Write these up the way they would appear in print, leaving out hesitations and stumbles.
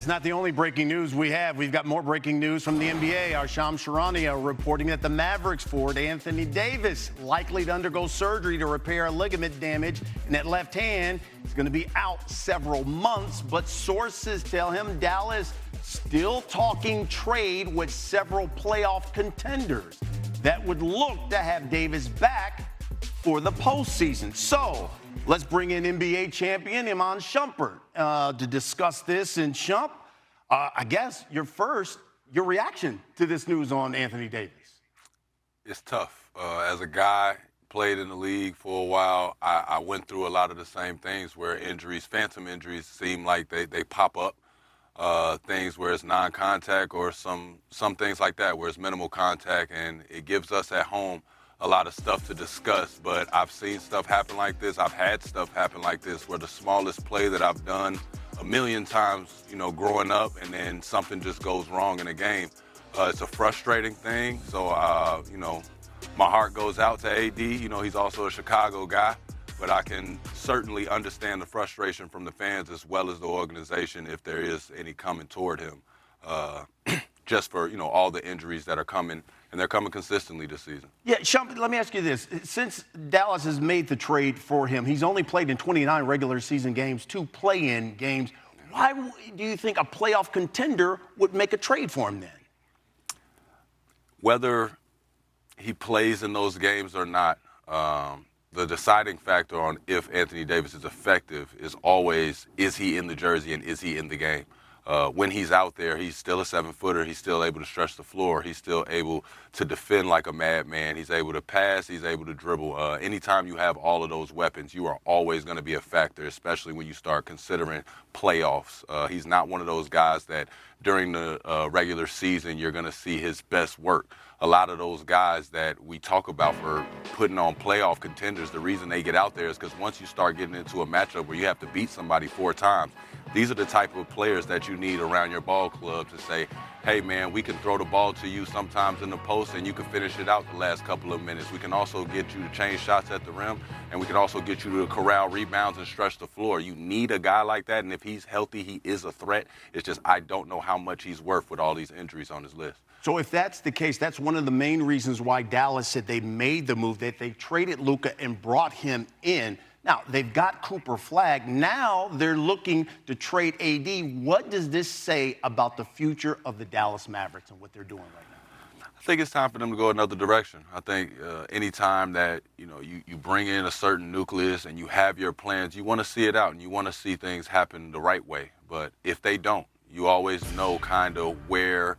It's not the only breaking news we have. We've got more breaking news from the NBA. Our Shams Charania reporting that the Mavericks forward Anthony Davis likely to undergo surgery to repair a ligament damage in that left hand. He's going to be out several months, but sources tell him Dallas still talking trade with several playoff contenders that would look to have Davis back for the postseason. So let's bring in NBA champion Iman Shumpert to discuss this. And Shump, I guess your reaction to this news on Anthony Davis. It's tough. As a guy, played in the league for a while, I went through a lot of the same things where injuries, phantom injuries, seem like they pop up. Things where it's non-contact or some things like that where it's minimal contact, and it gives us at home a lot of stuff to discuss. But I've seen stuff happen like this. I've had stuff happen like this where the smallest play that I've done a million times, growing up, and then something just goes wrong in a game. It's a frustrating thing. So, my heart goes out to AD. He's also a Chicago guy, but I can certainly understand the frustration from the fans as well as the organization if there is any coming toward him, just for, all the injuries that are coming. And they're coming consistently this season. Yeah, Shump, let me ask you this. Since Dallas has made the trade for him, he's only played in 29 regular season games, 2 play-in games. Why do you think a playoff contender would make a trade for him then? Whether he plays in those games or not, the deciding factor on if Anthony Davis is effective is always, is he in the jersey and is he in the game? When he's out there, he's still a 7-footer. He's still able to stretch the floor. He's still able to defend like a madman. He's able to pass. He's able to dribble. Anytime you have all of those weapons, you are always going to be a factor, especially when you start considering playoffs. He's not one of those guys that during the regular season you're going to see his best work. A lot of those guys that we talk about for putting on playoff contenders, the reason they get out there is because once you start getting into a matchup where you have to beat somebody 4 times, these are the type of players that you need around your ball club to say, hey, man, we can throw the ball to you sometimes in the post and you can finish it out the last couple of minutes. We can also get you to change shots at the rim, and we can also get you to corral rebounds and stretch the floor. You need a guy like that, and if he's healthy, he is a threat. It's just I don't know how much he's worth with all these injuries on his list. So if that's the case, that's one of the main reasons why Dallas said they made the move, that they traded Luka and brought him in. Now, they've got Cooper Flagg. Now they're looking to trade AD. What does this say about the future of the Dallas Mavericks and what they're doing right now? I think it's time for them to go another direction. I think any time that, you bring in a certain nucleus and you have your plans, you want to see it out and you want to see things happen the right way. But if they don't, you always know kind of where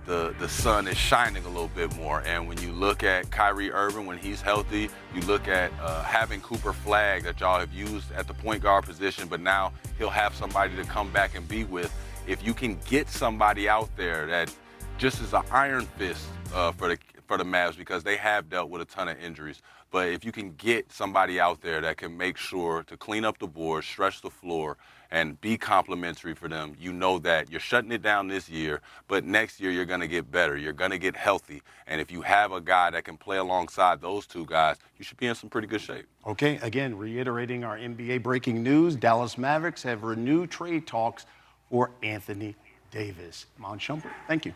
the sun is shining a little bit more. And when you look at Kyrie Irving, when he's healthy, you look at having Cooper Flagg that y'all have used at the point guard position, but now he'll have somebody to come back and be with. If you can get somebody out there that just is an iron fist for the Mavs, because they have dealt with a ton of injuries. But if you can get somebody out there that can make sure to clean up the board, stretch the floor, and be complimentary for them, you know that you're shutting it down this year, but next year you're going to get better. You're going to get healthy. And if you have a guy that can play alongside those 2 guys, you should be in some pretty good shape. Okay, again, reiterating our NBA breaking news, Dallas Mavericks have renewed trade talks for Anthony Davis. Iman Shumpert, thank you.